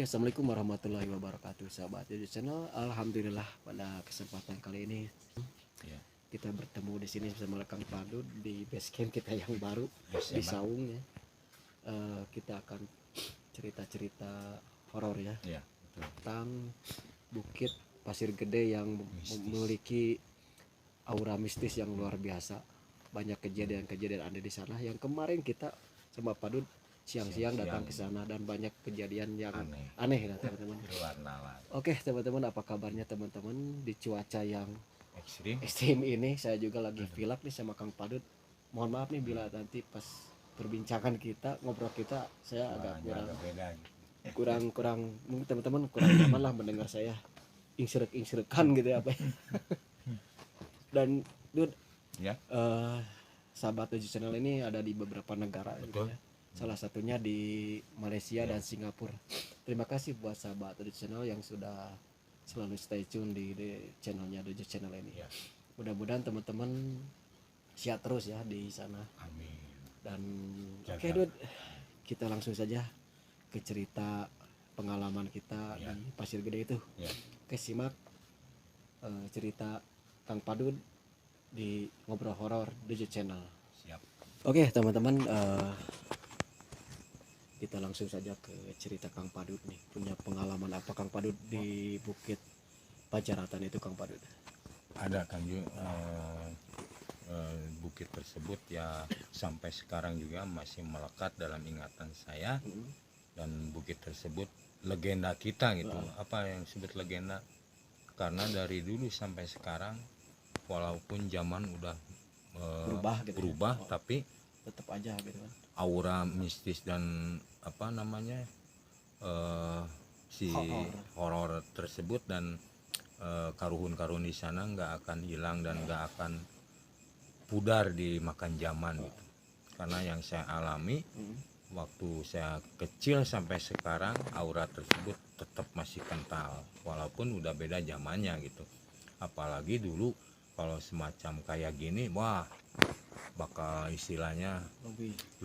Assalamualaikum warahmatullahi wabarakatuh, sahabat YouTube channel. Alhamdulillah pada kesempatan kali ini Ya. kita bertemu di sini bersama Kang Padud di base camp kita yang baru Yes, di ya, Saung ya. Kita akan cerita-cerita horor ya Ya, betul. tentang Bukit Pasir Gede yang memiliki aura mistis yang luar biasa. Banyak kejadian-kejadian ada di sana yang kemarin kita sama Padud siang-siang datang ke sana dan banyak kejadian yang aneh ya teman-teman. Luar nalar. Oke teman-teman, apa kabarnya teman-teman di cuaca yang Ekstrim. ekstrim ini? Saya juga lagi vlog nih sama Kang Padud. Mohon maaf nih bila nanti pas perbincangan kita, ngobrol kita, saya agak beda. kurang mungkin teman-teman kurang nyaman lah mendengar saya insrek-insrekan gitu ya apa ya. Dan Dud, Ya. sahabat YouTube channel ini ada di beberapa negara gitu Betul. ya. Salah satunya di Malaysia dan Singapura. Terima kasih buat sahabat YouTube channel yang sudah selalu stay tune di channelnya YouTube channel ini. Ya. Mudah-mudahan teman-teman sehat terus ya di sana. Amin. Dan Jaga. oke Dud, kita langsung saja ke cerita pengalaman kita Ya. di Pasir Gede itu. Ya. Oke, simak cerita Kang Padud di Ngobrol Horor YouTube channel. Siap. Oke teman-teman, kita langsung saja ke cerita Kang Padud nih. Punya pengalaman apa Kang Padud di Bukit Pajaratan itu Kang Padud? Ada kan bukit tersebut ya sampai sekarang juga masih melekat dalam ingatan saya. Dan bukit tersebut legenda kita gitu. Apa yang disebut legenda? Karena dari dulu sampai sekarang walaupun zaman udah berubah tapi Tetap aja gitu kan. aura mistis dan apa namanya si horor tersebut dan karuhun-karuhun di sana nggak akan hilang dan nggak akan pudar dimakan zaman gitu. Karena yang saya alami waktu saya kecil sampai sekarang aura tersebut tetap masih kental walaupun udah beda zamannya gitu. Apalagi dulu kalau semacam kayak gini, wah bakal istilahnya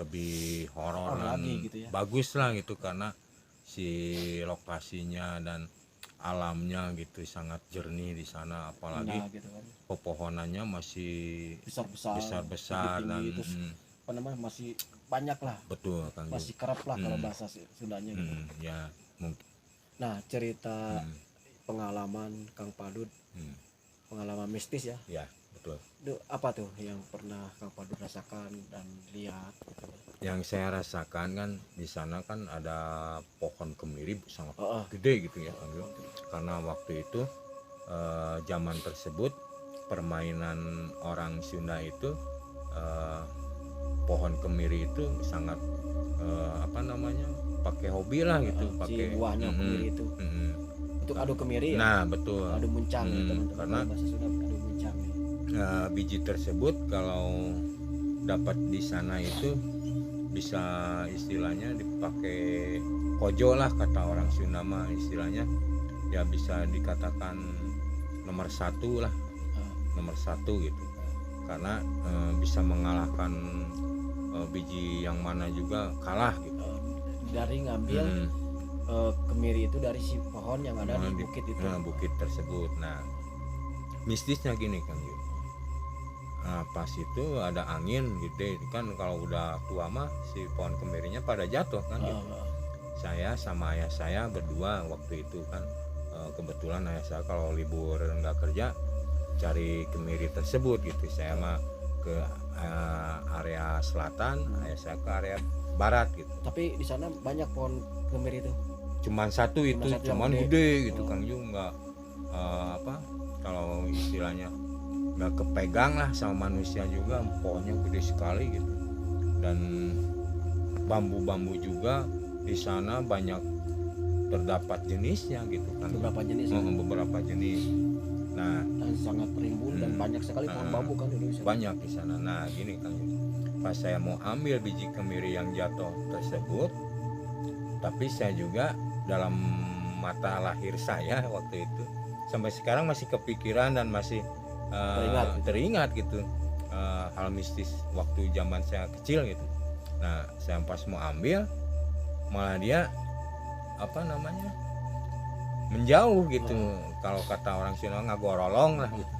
lebih horor dan gitu ya. bagus lah gitu karena si lokasinya dan alamnya gitu sangat jernih di sana, apalagi gitu kan. pepohonannya masih tinggi-tinggi, besar dan terus apa namanya masih banyak lah, betul Kang Ju. masih kerap lah kalau bahasa Sundanya gitu. Ya mungkin Nah cerita pengalaman Kang Padud, pengalaman mistis ya. ya betul. Duh, apa tuh yang pernah Kang Padud rasakan dan lihat gitu? Yang saya rasakan kan di sana kan ada pohon kemiri sangat gede gitu ya Kang Ju. Karena waktu itu zaman tersebut permainan orang Sunda itu pohon kemiri itu sangat apa namanya pakai hobi lah gitu, pakai si buahnya kemiri itu. Itu adu kemiri ya. Nah betul, Adu muncang ya teman-teman. karena Bahasa Sunda adu muncang ya. biji tersebut kalau dapat di sana itu bisa istilahnya dipakai kojo lah kata orang Sunda mah, istilahnya ya bisa dikatakan nomor satu lah, nomor satu gitu. Karena bisa mengalahkan biji yang mana juga kalah gitu. Dari ngambil kemiri itu dari si pohon yang ada di bukit itu. Bukit tersebut. Nah mistisnya gini Kang Yu. Pas itu ada angin gede kan, kalau udah tua mah si pohon kemirinya pada jatuh kan gitu. Saya sama ayah saya berdua waktu itu kan kebetulan ayah saya kalau libur nggak kerja cari kemiri tersebut gitu. Saya mah ke area selatan, ayah saya ke area barat gitu. Tapi di sana banyak pohon kemiri itu. Cuman satu itu, cuman gede gitu Kang Ju, nggak apa kalau istilahnya nggak kepegang lah sama manusia juga, pohonnya gede sekali gitu. Dan bambu-bambu juga di sana banyak terdapat jenisnya gitu kan. Beberapa jenis. Nah, dan sangat rimbun dan banyak sekali pohon bambu kan di Indonesia. Banyak di sana. Nah, gini kan. Pas saya mau ambil biji kemiri yang jatuh tersebut, tapi saya juga dalam mata lahir saya waktu itu sampai sekarang masih kepikiran dan masih teringat gitu hal mistis waktu zaman saya kecil gitu. Nah, saya pas mau ambil malah dia apa namanya, menjauh gitu. Kalau kata orang Sunda ngagorolong lah gitu.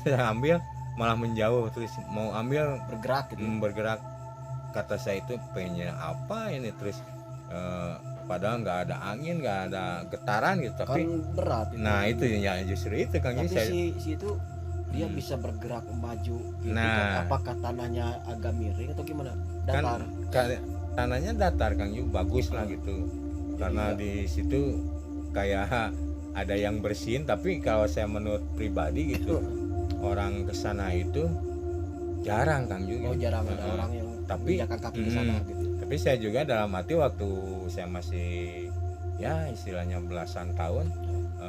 Saya ambil malah menjauh, terus mau ambil bergerak gitu. bergerak. Kata saya itu pengennya apa ini, terus padahal nggak ada angin, nggak ada getaran gitu, tapi Kan berat itu. nah itu ya justru itu Kang, Tapi saya si itu dia bisa bergerak maju gitu Nah. kan. Apakah tanahnya agak miring atau gimana? kan Datar. tanahnya datar Kang Yu, bagus lah gitu. Karena Jadi di situ kayak ada yang bersihin, tapi kalau saya menurut pribadi gitu, orang ke sana itu jarang Kang Yu. oh jarang ada Heeh. orang yang Tapi menginjakan kaki ke sana gitu. tapi saya juga dalam hati waktu saya masih ya istilahnya belasan tahun,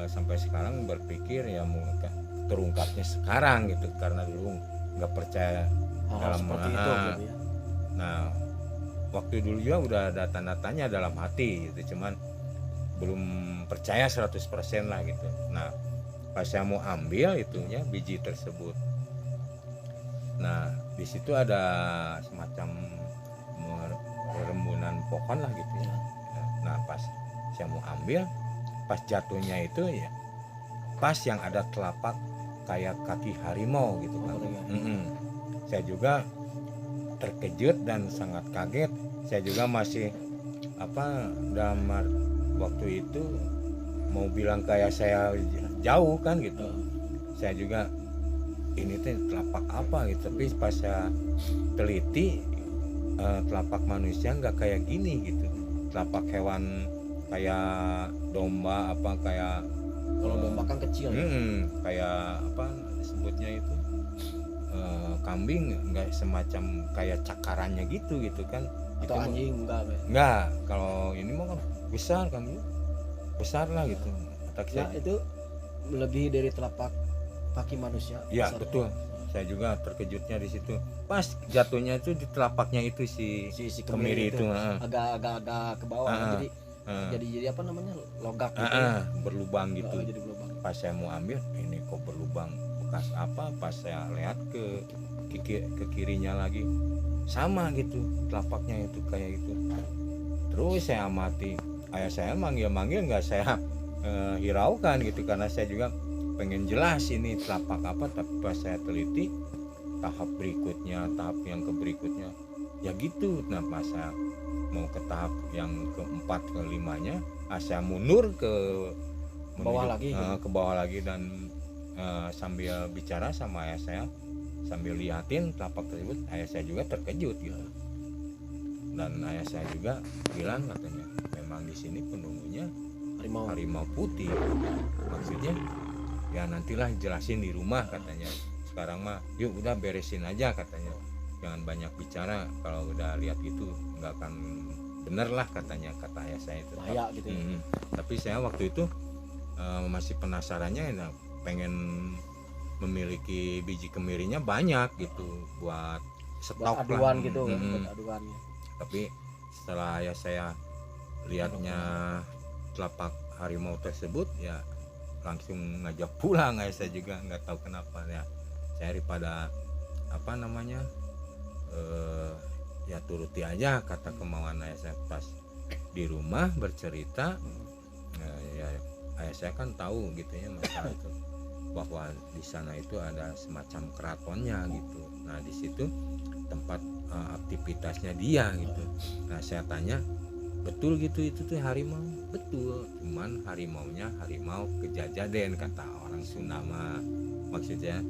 sampai sekarang berpikir ya mungkin terungkapnya sekarang gitu, karena dulu nggak percaya Hal-hal dalam seperti itu gitu ya. Nah, waktu dulu juga udah ada tanda tanya dalam hati gitu, cuman belum percaya 100% lah gitu. Nah, pas saya mau ambil itunya biji tersebut, nah di situ ada semacam rembunan pohon lah gitu ya. Nah, pas saya mau ambil, pas jatuhnya itu ya pas yang ada telapak kayak kaki harimau gitu kan. Saya juga terkejut dan sangat kaget. Saya juga masih apa dalam waktu itu mau bilang kayak saya jauh kan gitu. Saya juga ini teh telapak apa gitu, tapi pas saya teliti telapak manusia nggak kayak gini gitu. Telapak hewan kayak domba apa kayak Kalau domba kan kecil ya. kayak apa disebutnya itu kambing nggak semacam kayak cakarannya gitu kan. Atau Itu anjing enggak, kalau ini mah kan besar kan, besar lah gitu. Nah itu melebihi dari telapak kaki manusia. Ya besar. betul, saya juga terkejutnya di situ. Pas jatuhnya itu di telapaknya itu si kemiri itu agak ke bawah kan, jadi apa namanya logak gitu. Berlubang gitu. Jadi berlubang. Pas saya mau ambil, ini kok berlubang, bekas apa? Pas saya lihat ke kirinya lagi sama gitu, telapaknya itu kayak gitu. Terus saya amati, ayah saya manggil nggak saya hiraukan gitu, karena saya juga pengen jelas ini telapak apa. Tapi pas saya teliti tahap berikutnya, tahap yang berikutnya ya gitu. Nah pas saya mau ke tahap yang keempat kelimanya, saya mundur ke bawah lagi ke bawah lagi dan sambil bicara sama ayah saya, sambil liatin telapak tersebut, ayah saya juga terkejut gitu. Dan ayah saya juga bilang katanya memang di sini penunggunya harimau putih. Maksudnya ya nantilah jelasin di rumah katanya. Sekarang mah yuk udah beresin aja katanya. Jangan banyak bicara, kalau udah lihat gitu nggak akan bener lah katanya, kata ayah saya itu. Bahaya gitu ya. Tapi saya waktu itu masih penasarannya ya, pengen memiliki biji kemirinya banyak gitu buat stok aduan lah. gitu. Buat aduannya. Tapi setelah ayah saya lihatnya telapak harimau tersebut ya langsung ngajak pulang. Ayah saya juga nggak tahu kenapa ya, saya daripada apa namanya ya turuti aja kata kemauan ayah saya. Pas di rumah bercerita ya ayah saya kan tahu gitu ya masalah itu, bahwa di sana itu ada semacam keratonnya gitu. Nah di situ tempat aktivitasnya dia gitu. Nah saya tanya, betul gitu itu tuh harimau? Betul, cuman harimaunya harimau Kejajaden kata orang Sunda mah. Maksudnya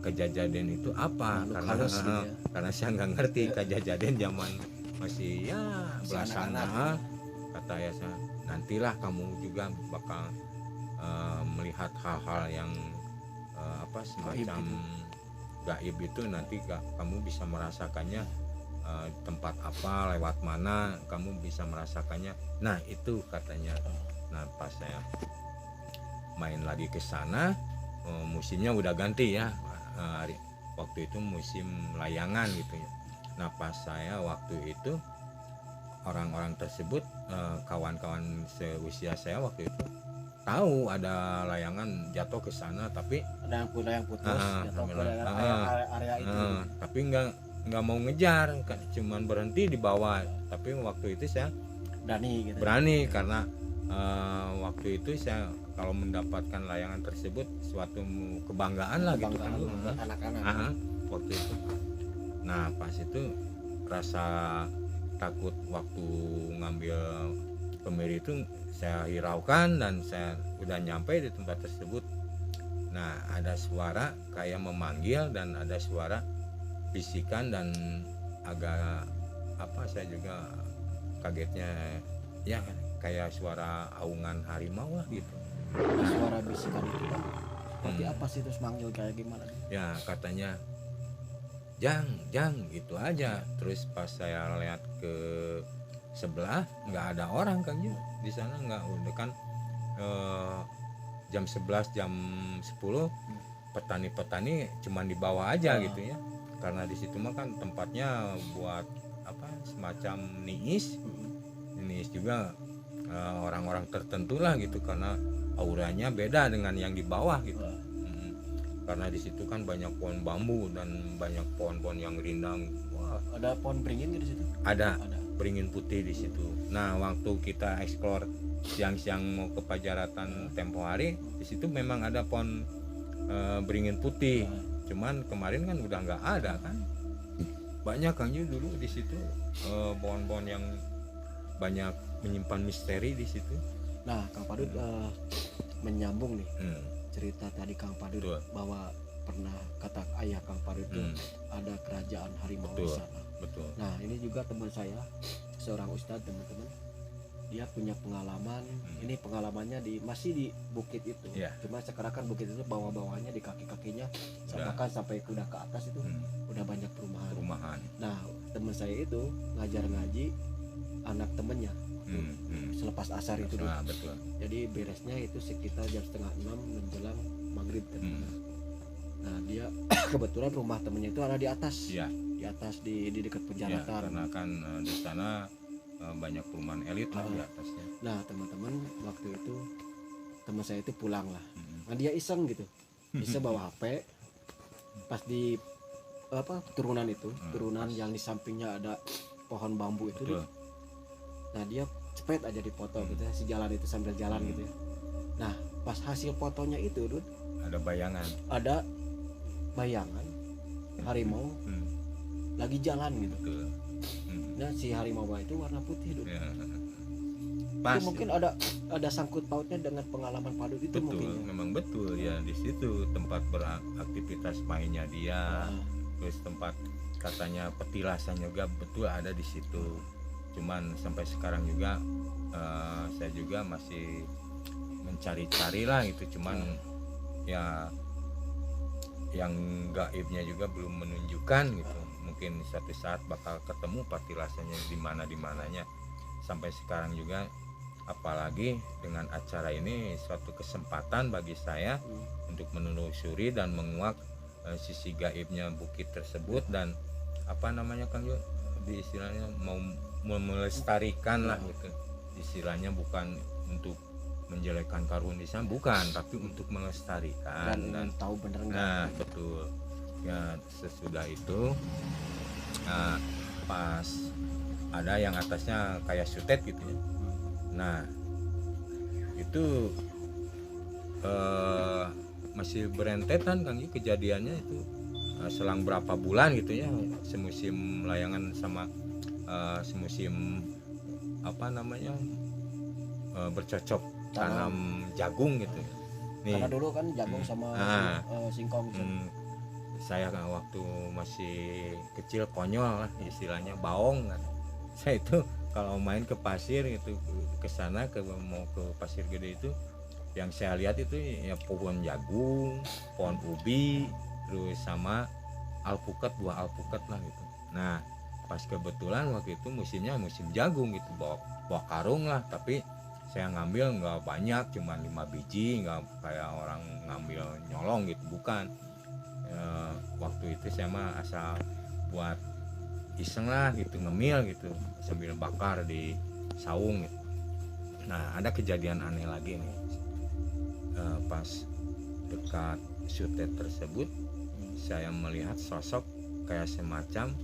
Kejajaden itu apa? Karena saya nggak ngerti Kejajaden zaman masih ya belasan kata ya saya, nantilah kamu juga bakal melihat hal-hal yang apa semacam gaib itu, nanti kamu bisa merasakannya tempat apa, lewat mana kamu bisa merasakannya. Nah itu katanya. Nah pas saya main lagi ke sana, musimnya udah ganti ya, waktu itu musim layangan gitu ya. Nah pas saya waktu itu orang-orang tersebut, kawan-kawan seusia saya waktu itu tahu ada layangan jatuh ke sana, tapi ada yang putus jatuh ke area itu. Tapi nggak mau ngejar, cuman berhenti di bawah. Tapi waktu itu saya berani gitu. Berani karena waktu itu saya kalau mendapatkan layangan tersebut suatu kebanggaan lah gitu kan. Kebanggaan buat anak-anak. Aha, waktu itu. Nah pas itu rasa takut waktu ngambil kemiri itu saya hiraukan dan saya udah nyampe di tempat tersebut. Nah ada suara kayak memanggil dan ada suara bisikan dan agak saya juga kagetnya ya kayak suara aungan harimau lah gitu. Nah, suara bisikan itu kan seperti apa sih, terus manggil kayak gimana? Ya katanya jang gitu aja. Terus pas saya lihat ke sebelah nggak ada orang kan ya di sana, nggak, udah kan jam 11 jam 10 petani-petani cuman di bawah aja gitu ya, karena di situ mah kan tempatnya buat semacam niis juga orang-orang tertentu lah gitu, karena auranya beda dengan yang di bawah gitu. Karena di situ kan banyak pohon bambu dan banyak pohon-pohon yang rindang. Wah, ada pohon beringin di situ? Ada beringin putih di situ. Nah, waktu kita eksplor siang-siang mau ke Pajaratan tempo hari, di situ memang ada pohon beringin putih. Cuman kemarin kan udah nggak ada kan. Banyak kan dulu di situ pohon-pohon yang banyak menyimpan misteri di situ. Nah, Kang Padut menyambung nih cerita tadi Kang Padut bahwa pernah kata ayah Kang Padut itu ada kerajaan harimau di sana. Betul. Nah, ini juga teman saya, seorang ustadz, teman-teman, dia punya pengalaman. Ini pengalamannya masih di bukit itu. Cuma sekarang kan bukit itu bawah-bawahnya di kaki-kakinya bahkan sampai udah ke atas itu udah banyak perumahan. Nah, teman saya itu ngajar ngaji anak temennya selepas asar itu. Betul. Jadi beresnya itu sekitar jam 5:30 menjelang maghrib. Nah, dia kebetulan rumah temennya itu ada di atas. Di atas di dekat Pajaratan. Karena kan di sana banyak perumahan elit lah di atasnya. Nah, teman-teman, waktu itu teman saya itu pulang lah. Nah, dia iseng gitu. Bisa bawa HP. Pas di turunan itu, turunan yang di sampingnya ada pohon bambu itu. Nah, dia cepet aja dipoto gitu ya, si jalan itu sambil jalan gitu ya. Nah, pas hasil fotonya itu, ada bayangan harimau lagi jalan gitu. Nah, si harimau itu warna putih, Pas, itu mungkin ada sangkut pautnya dengan pengalaman Padut itu. betul, mungkin ya. memang betul ya, di situ tempat beraktivitas mainnya dia. Terus tempat katanya petilasan juga betul ada di situ. Cuman sampai sekarang juga saya juga masih mencari-cari lah gitu. Cuman ya yang gaibnya juga belum menunjukkan gitu. Mungkin suatu saat bakal ketemu petilasannya di mananya. Sampai sekarang juga, apalagi dengan acara ini suatu kesempatan bagi saya untuk menelusuri dan menguak sisi gaibnya bukit tersebut, dan Kang Jo, di istilahnya mau melestarikan lah gitu. Istilahnya bukan untuk menjelekkan karun di sana, bukan, tapi untuk melestarikan dan tahu bener nggak. Nah, betul. Ya, sesudah itu pas ada yang atasnya kayak sutet gitu ya. Nah, itu masih berentetan Kang, kejadiannya itu selang berapa bulan gitu ya, semusim layangan sama semusim bercocok tanam jagung gitu. Nih, karena dulu kan jagung sama singkong gitu. Saya kan waktu masih kecil konyol lah istilahnya, baong kan. Saya itu kalau main ke pasir itu, ke sana mau ke Pasir Gede itu, yang saya lihat itu ya pohon jagung, pohon ubi, terus sama alpukat, buah alpukat lah gitu. Nah, pas kebetulan waktu itu musimnya musim jagung gitu, bawa karung lah, tapi saya ngambil nggak banyak, cuma 5 biji, nggak kayak orang ngambil nyolong gitu, bukan. Waktu itu saya mah asal buat iseng lah gitu, ngemil gitu sambil bakar di saung gitu. Nah, ada kejadian aneh lagi nih. Pas dekat sutet tersebut, saya melihat sosok kayak semacam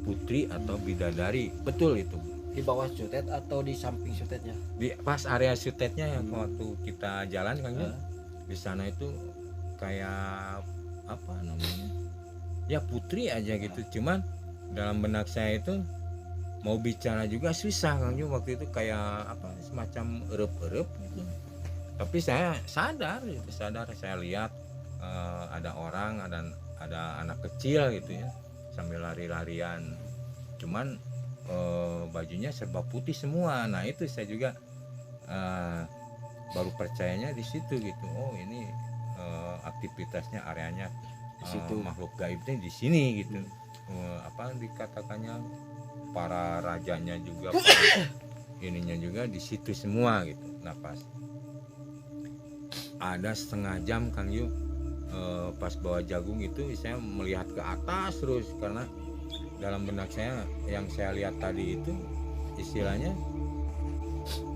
putri atau bidadari. Betul itu, Di bawah sutet atau di samping sutetnya? Di pas area sutetnya yang waktu kita jalan Kang Yul, Ah. di sana itu kayak apa namanya, ya putri aja gitu. Cuman dalam benak saya itu mau bicara juga susah Kang Yul waktu itu, kayak apa semacam erup-erup gitu. Tapi saya sadar gitu, saya lihat ada orang, ada anak kecil gitu ya sambil lari-larian. Cuman bajunya serba putih semua. Nah itu saya juga baru percayanya di situ gitu. Oh ini aktivitasnya, areanya Di situ. makhluk gaibnya di sini gitu. Apa dikatakannya, para rajanya juga, para ininya juga di situ semua gitu. Nah pas ada setengah jam Kang Yu, pas bawa jagung itu saya melihat ke atas terus, karena dalam benak saya yang saya lihat tadi itu istilahnya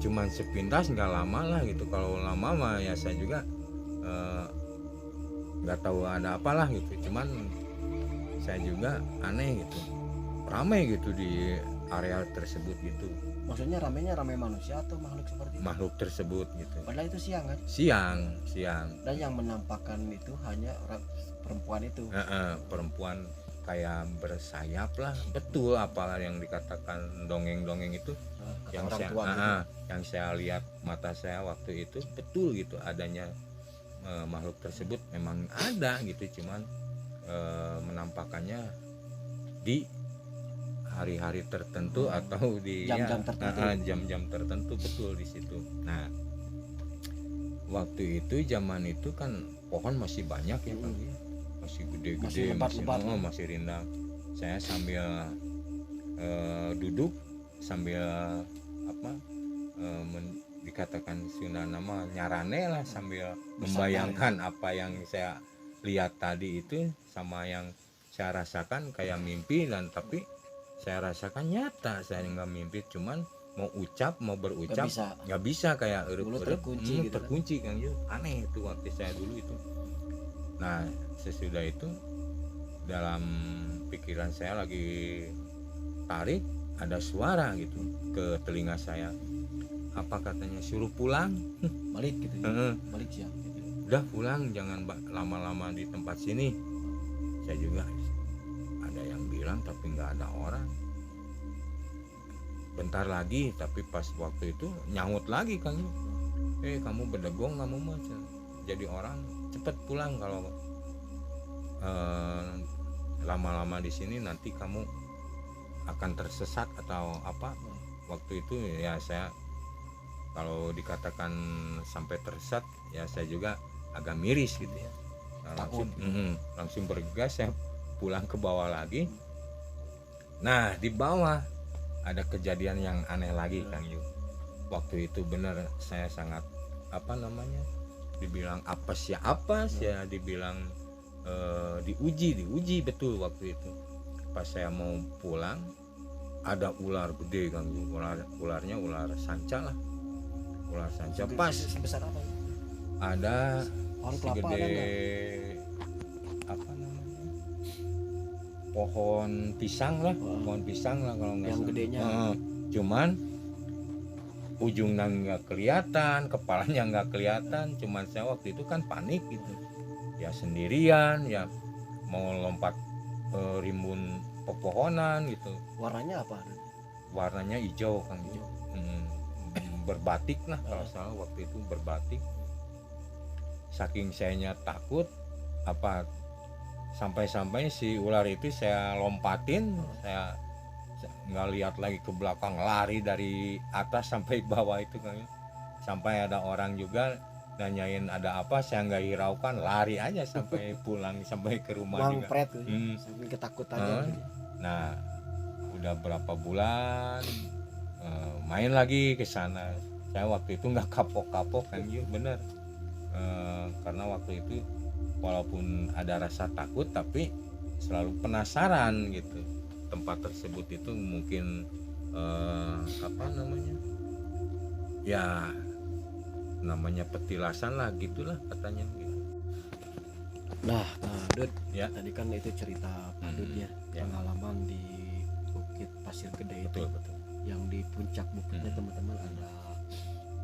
cuman sepintas, nggak lama lah gitu. Kalau lama mah ya saya juga nggak tahu ada apalah gitu. Cuman saya juga aneh gitu, ramai gitu di area tersebut gitu, Maksudnya ramenya ramai manusia atau makhluk seperti itu? makhluk tersebut gitu. Padahal itu siang kan? Siang Dan yang menampakkan itu hanya perempuan itu. perempuan kayak bersayap lah, betul apalah yang dikatakan dongeng-dongeng itu. Kata Yang orang saya tua gitu. yang saya lihat mata saya waktu itu betul gitu, adanya makhluk tersebut memang ada gitu. Cuman menampakannya di hari-hari tertentu atau di Jam-jam tertentu. jam-jam tertentu, betul di situ. Nah waktu itu zaman itu kan pohon masih banyak ya Kang, masih gede-gede, Masih masih lebat-lebat. masih rindang. Saya sambil duduk sambil apa dikatakan Sunda nama nyarane lah, sambil membayangkan apa yang saya lihat tadi itu sama yang saya rasakan kayak mimpi, dan tapi saya rasakan nyata, saya nggak mimpi. Cuman mau berucap nggak bisa, kayak Mulut terkunci gitu kan. terkunci kan. Aneh itu waktu saya dulu itu. Nah sesudah itu dalam pikiran saya lagi tarik, ada suara gitu ke telinga saya. Apa katanya, suruh pulang. Balik gitu ya. Balik siang gitu. Udah pulang, jangan lama-lama di tempat sini. Saya juga ada yang bilang tapi nggak ada orang. Bentar lagi, tapi pas waktu itu nyaut lagi Kang, kamu berdegong, kamu mau jadi orang, cepet pulang. Kalau lama-lama di sini nanti kamu akan tersesat atau apa. Waktu itu ya saya, kalau dikatakan sampai tersesat ya saya juga agak miris gitu ya. Nah, langsung bergegas saya pulang ke bawah lagi. Nah di bawah ada kejadian yang aneh lagi Kang Yu. Waktu itu benar saya sangat apa namanya, dibilang apes ya, dibilang diuji betul waktu itu. Pas saya mau pulang ada ular gede Kang Yu. Ularnya ular sanca lah, ular sanca. Pas sebesar apa? ada Pohon kelapa segede ada apa namanya, pohon pisang lah kalau nggak yang salah. gedenya. Cuman ujungnya nggak kelihatan, kepalanya nggak kelihatan. Cuman saya waktu itu kan panik gitu ya, sendirian ya, mau lompat rimbun pepohonan gitu. Warnanya apa? Warnanya hijau Kang, hijau. Berbatik lah kalau salah waktu itu, berbatik. Saking sayanya takut, apa sampai-sampai si ular itu saya lompatin, saya nggak lihat lagi ke belakang, lari dari atas sampai bawah itu kan. Sampai ada orang juga nanyain ada apa, saya nggak hiraukan, lari aja sampai pulang, sampai ke rumah juga. Mampret tuh, sambil ketakutan. Nah udah berapa bulan main lagi ke sana. Saya waktu itu nggak kapok-kapok kan, bener. Karena waktu itu walaupun ada rasa takut tapi selalu penasaran gitu. Tempat tersebut itu mungkin apa namanya ya, namanya petilasan lah gitulah katanya gitu. Nah Dut Ya tadi kan itu cerita Pak Dut ya, ya. pengalaman di Bukit Pasir Gede itu. Betul. yang di puncak bukitnya teman-teman ada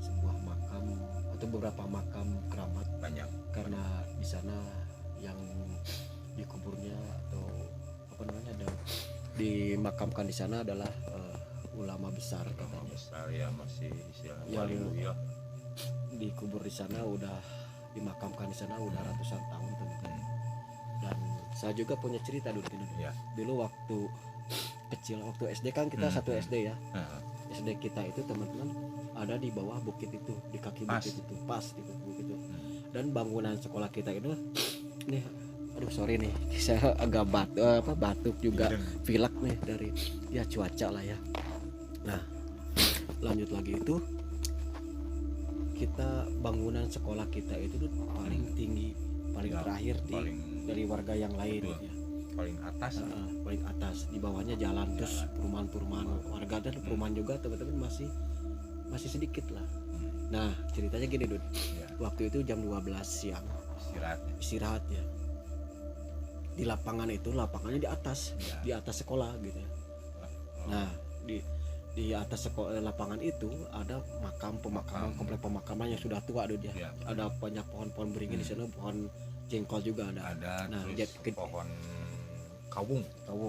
sebuah makam atau beberapa makam keramat, banyak. karena di sana yang dikuburnya atau apa namanya ada dimakamkan di sana adalah ulama besar Ulama katanya. besar ya, masih istilahnya Yang wali ya. dikubur di sana udah dimakamkan di sana udah ratusan tahun teman-teman. Dan saya juga punya cerita dulu Ya. dulu waktu kecil, waktu SD kan kita satu SD ya. Heeh. SD kita itu teman-teman ada di bawah bukit itu, di kaki Pas. bukit itu, pas di bukit itu. Dan bangunan sekolah kita itu nih, aduh sorry nih saya agak batuk juga, pilek nih dari ya cuaca lah ya. Nah lanjut lagi itu, kita bangunan sekolah kita itu tuh paling tinggi, paling Ya, terakhir dari warga yang lain Betul. ya. paling atas. Paling atas, di bawahnya jalan, terus perumahan warga dan perumahan juga teman-teman masih sedikit lah. Nah ceritanya gini Dud, Ya. waktu itu jam 12 siang istirahat ya, di lapangan itu, lapangannya di atas, Ya. di atas sekolah gitu ya. Nah di atas sekolah lapangan itu ada pemakaman komplek pemakaman yang sudah tua Dud ya. Ya. Ada banyak pohon-pohon beringin di sana, pohon jengkol juga ada. Nah, Terus pohon kawung.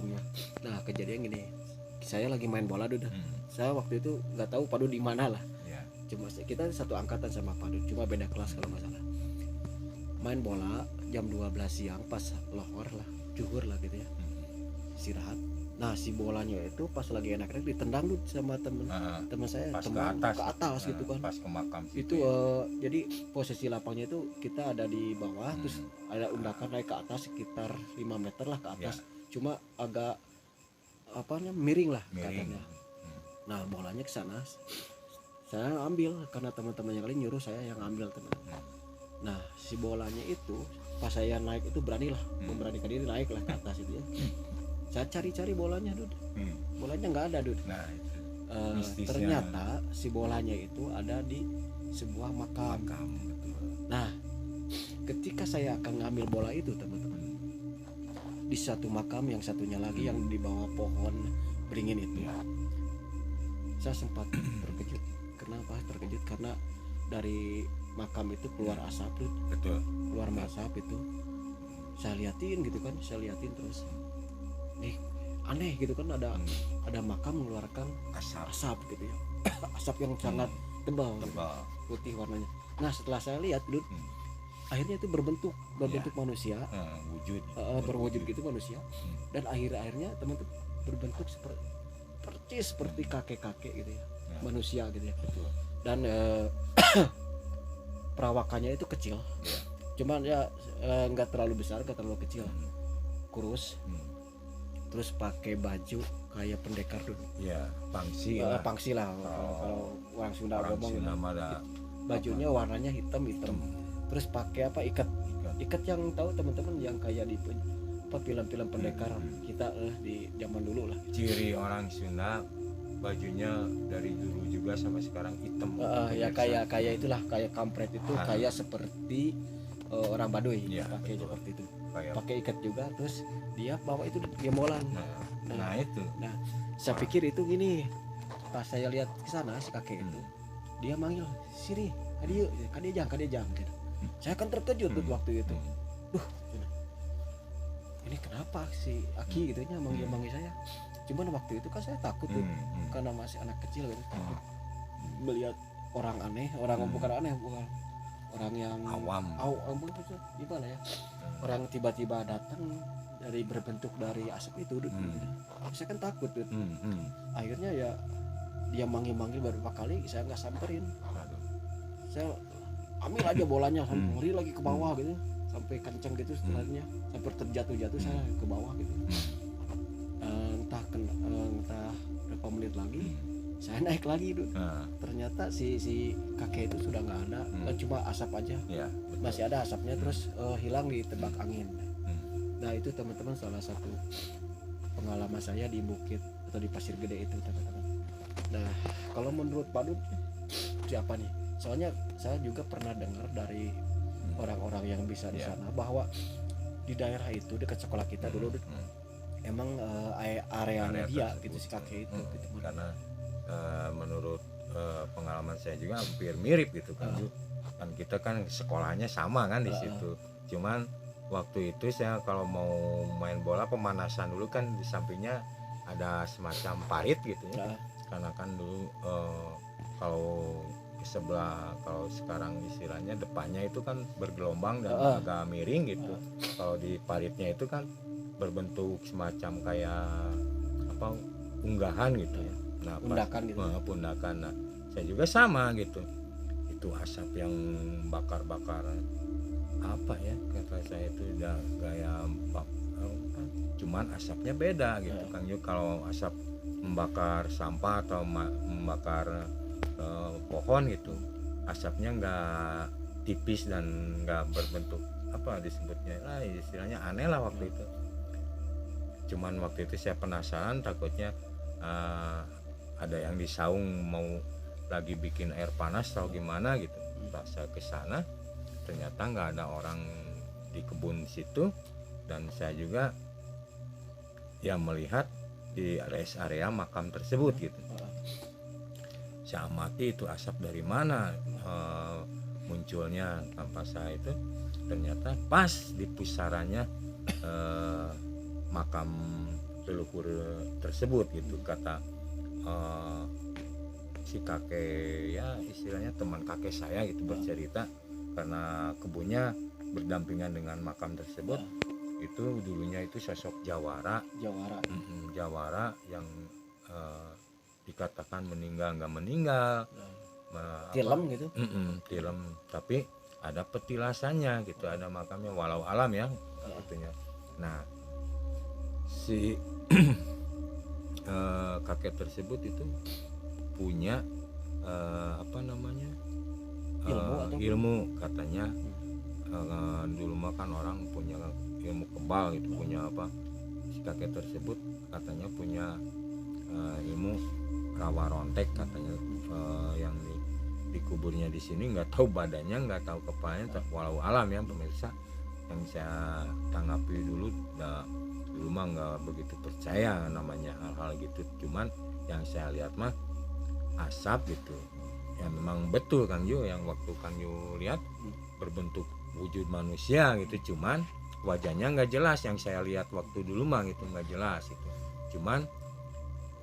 ya. Nah kejadian gini, saya lagi main bola Dud. Hmm. Saya waktu itu nggak tahu Padu di mana lah. Ya. Cuma kita satu angkatan sama Padu, cuma beda kelas kalau nggak salah. Main bola jam 12 siang pas lohor lah, juhur lah gitu ya. Istirahat. Nah si bolanya itu pas lagi enak-enak ditendang Dud sama temen saya, Pas teman ke atas gitu kan. Pas ke makam Itu situ ya. jadi posisi lapangnya itu kita ada di bawah, terus ada undakan naik ke atas sekitar 5 meter lah ke atas. Cuma agak miring lah Miring. katanya. Nah bolanya ke sana, saya ambil karena teman-teman yang lain nyuruh saya yang ambil teman. Nah si bolanya itu pas saya naik itu beranilah, memberanikan diri naik lah ke atas itu ya. Saya cari-cari bolanya Dud, bolanya nggak ada Dud. Nah itu mistisnya. Ternyata si bolanya itu ada di sebuah makam. Betul. Nah ketika saya akan ngambil bola itu teman-teman, di satu makam yang satunya lagi yang di bawah pohon beringin itu, saya sempat terkejut. Kenapa terkejut? Karena dari makam itu keluar asap Dud. Betul. Keluar asap itu, saya liatin gitu kan, terus nih aneh gitu kan, ada makam mengeluarkan asap gitu ya. Asap yang sangat tebal putih warnanya. Nah setelah saya lihat Dud, akhirnya itu berbentuk manusia, berwujud gitu manusia. Dan akhirnya teman-teman berbentuk persis seperti kakek-kakek gitu ya, manusia gitu ya. Dan perawakannya itu kecil, cuman ya nggak terlalu besar, nggak terlalu kecil, kurus. Terus pakai baju kayak pendekar dulu. Ya, pangsi lah. Kalau orang Sunda ngomong. Bajunya warnanya hitam. Terus pakai ikat yang tahu teman-teman yang kayak di film-film pendekar kita di zaman dulu lah. Ciri orang Sunda bajunya dari dulu juga sampai sekarang hitam. Ya kayak itulah, kayak kampret itu kayak seperti orang Baduy, pakai seperti itu. Pakai ikat juga, terus dia bawa itu dia molan. Nah itu. Nah saya pikir itu gini, pas saya lihat ke sana si kakek itu, dia manggil sini, kadejang gitu. Saya kan terkejut tuh waktu itu. Duh, ini kenapa si Aki gitunya manggil saya? Cuman waktu itu kan saya takut tuh, karena masih anak kecil gitu, takut melihat orang aneh, bukan orang yang awam, gimana ya, orang tiba-tiba datang dari berbentuk dari asap itu, saya kan takut tuh. Akhirnya ya dia manggil beberapa kali, saya nggak samperin. Saya ambil aja bolanya, sampai lagi ke bawah gitu, sampai kencang gitu setelahnya, sampai terjatuh saya ke bawah gitu. Entah berapa menit lagi saya naik lagi tuh. Ternyata si kakek itu sudah nggak ada, cuma asap aja. Masih ada asapnya, terus hilang di tebak angin. Nah itu teman-teman salah satu pengalaman saya di bukit atau di Pasir Gede itu teman-teman. Nah kalau menurut Pak Dud siapa nih? Soalnya saya juga pernah dengar dari orang-orang yang bisa di sana bahwa di daerah itu dekat sekolah kita dulu emang areanya dia gitu si kakek itu gitu. Karena menurut pengalaman saya juga hampir mirip gitu kan. Kan kita kan sekolahnya sama kan di situ. Cuman waktu itu saya kalau mau main bola pemanasan dulu kan di sampingnya ada semacam parit gitu ya. Karena kan dulu kalau di sebelah, kalau sekarang istilahnya depannya itu kan bergelombang dan agak miring gitu. Kalau di paritnya itu kan berbentuk semacam kayak apa, unggahan gitu ya. Nah, Pundakan gitu. Pundakan. Nah, saya juga sama gitu. Itu asap yang bakar-bakar apa ya, kata saya itu udah gaya cuman asapnya beda gitu kan. Kalau asap membakar sampah atau membakar pohon gitu, asapnya nggak tipis dan nggak berbentuk apa disebutnya lah, istilahnya aneh lah waktu itu. Cuman waktu itu saya penasaran, takutnya ada yang disaung mau lagi bikin air panas atau gimana gitu. Pas saya ke sana ternyata nggak ada orang di kebun situ, dan saya juga ya melihat di rest area makam tersebut gitu. Saya amati itu asap dari mana munculnya. Tanpa saya itu ternyata pas di pusarannya makam leluhur tersebut gitu, kata si kakek, ya istilahnya teman kakek saya gitu, bercerita karena kebunnya berdampingan dengan makam tersebut. Itu dulunya itu sosok jawara jawara yang dikatakan meninggal nggak meninggal, Tilem gitu. tilem, tapi ada petilasannya gitu, ada makamnya walau alam ya artinya. Nah, si kakek tersebut itu punya apa namanya ilmu katanya. Dulu mah kan orang punya ilmu kebal gitu, punya apa, si kakek tersebut katanya punya ilmu rawa rontek katanya, yang dikuburnya di sini, nggak tahu badannya, nggak tahu kepalanya, walau alam ya pemirsa. Yang saya tanggapi dulu mah nggak begitu percaya namanya hal-hal gitu. Cuman yang saya lihat mah asap gitu ya, memang betul Kang Yu, yang waktu Kang Yu lihat berbentuk wujud manusia gitu, cuman wajahnya nggak jelas. Yang saya lihat waktu dulu mah gitu nggak jelas gitu. Cuman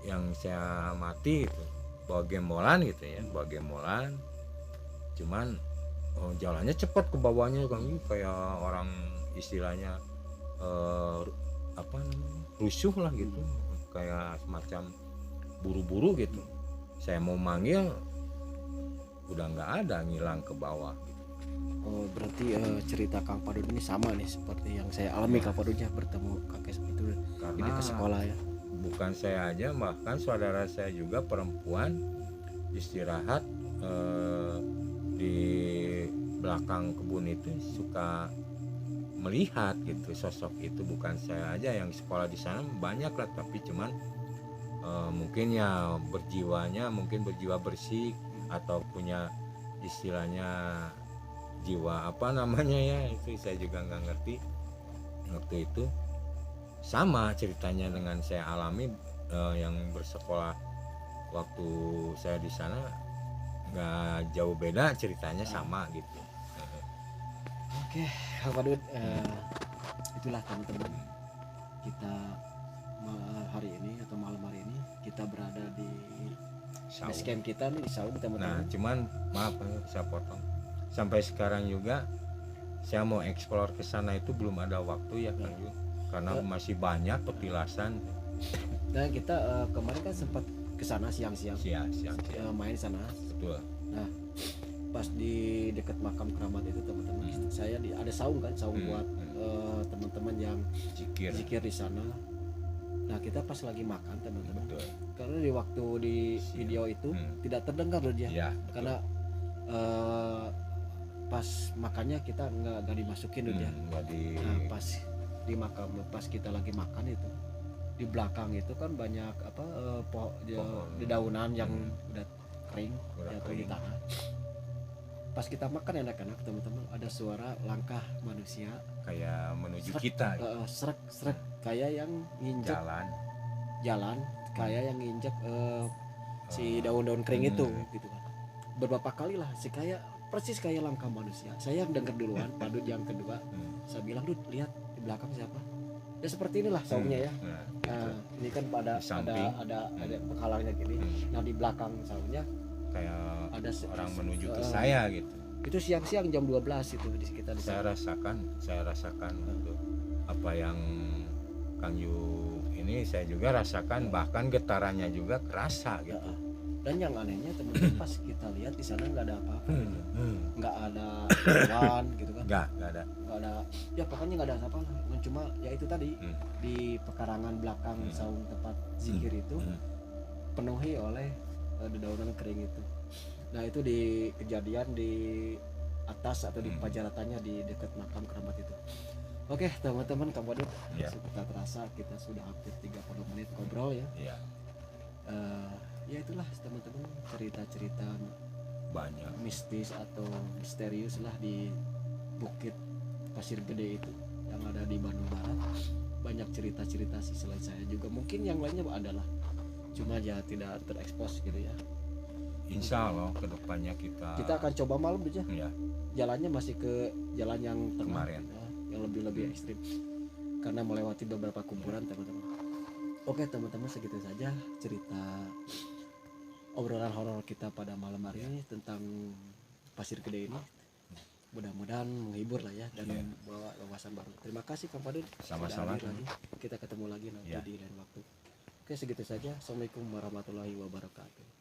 yang saya amati itu bawa gembolan gitu ya, bawa gembolan, cuman jalannya cepat ke bawahnya Kang Yu, kayak orang istilahnya apa namanya, rusuh lah gitu, kayak semacam buru-buru gitu. Saya mau manggil udah nggak ada, ngilang ke bawah gitu. Oh, berarti cerita Kang Padun ini sama nih seperti yang saya alami. Kang Padunnya bertemu kakek itu Karena ini ke sekolah ya. Bukan saya aja, bahkan saudara saya juga perempuan istirahat di belakang kebun itu suka melihat gitu sosok itu. Bukan saya aja, yang sekolah di sana banyak lah, tapi cuman mungkin ya berjiwanya, mungkin berjiwa bersih atau punya istilahnya jiwa apa namanya ya, itu saya juga nggak ngerti. Waktu itu sama ceritanya dengan saya alami, yang bersekolah waktu saya di sana nggak jauh beda ceritanya, sama gitu. Oke, Kang Padun, itulah teman-teman, kita hari ini atau malam hari ini kita berada di base camp kita nih di Saung teman-teman. Nah, cuman maaf saya potong, sampai sekarang juga saya mau eksplor ke sana itu belum ada waktu ya Kang Yu, karena masih banyak petilasan. Dan kita kemarin kan sempat ke sana siang-siang. Main di sana. Betul. Nah, pas di dekat makam keramat itu teman-teman, saya ada saung kan, saung buat teman-teman yang zikir di sana. Nah, kita pas lagi makan teman-teman. Betul. Karena di waktu di video itu tidak terdengar loh dia. Ya, karena pas makannya kita nggak dimasukin loh dia. Nah, pas di makam, pas kita lagi makan itu di belakang itu kan banyak apa dedaunan yang udah kering jatuh di tanah. Pas kita makan enak-enak teman-teman, ada suara langkah manusia kayak menuju kita, srek kayak yang nginjek jalan, kayak yang nginjek si daun-daun kering itu gitu kan. Beberapa kali lah si kayak persis kayak langkah manusia. Saya dengar duluan, Padut yang kedua. Saya bilang, "Dut, lihat di belakang siapa?" Ya seperti inilah saungnya ya. Nah, ini kan Di samping. ada penghalangnya gini. Nah, di belakang saungnya Kayak ada orang menuju ke eh, saya gitu. itu siang-siang jam 12 itu di sekitar di Saya sana. rasakan gitu. Apa yang Kang Yu ini saya juga rasakan, bahkan getarannya juga kerasa gitu. Heeh. Dan yang anehnya teman-teman pas kita lihat di sana nggak ada apa-apa gitu. Nggak ada hewan gitu kan. Nggak ada. Nggak ada, ya pokoknya nggak ada apa-apa lah. Cuma ya itu tadi di pekarangan belakang saung tempat zikir itu penuhi oleh dedaunan kering itu. Nah itu di kejadian di atas atau di pajaratannya di dekat makam keramat itu. Oke teman-teman, Kang Wadud, Ya. kita terasa kita sudah hampir 30 menit ngobrol ya. Iya, Ya itulah teman-teman, cerita-cerita banyak. mistis atau misterius lah di Bukit Pasir Gede itu yang ada di Bandung Barat. Banyak cerita-cerita sih selain saya juga, mungkin yang lainnya adalah cuma ya tidak terekspos gitu ya. Insya Allah kedepannya Kita akan coba malam aja, ya jalannya masih ke jalan yang tengah Kemarin. ya, yang lebih ekstrim karena melewati beberapa kuburan teman-teman. Oke teman-teman, segitu saja cerita obrolan horor kita pada malam hari ini tentang Pasir Gede ini. Mudah-mudahan menghibur lah ya dan membawa wawasan baru. Terima kasih Kang Padun. Sama-sama. Sudah hadir lagi. Kita ketemu lagi nanti di lain waktu. Oke segitu saja. Assalamualaikum warahmatullahi wabarakatuh.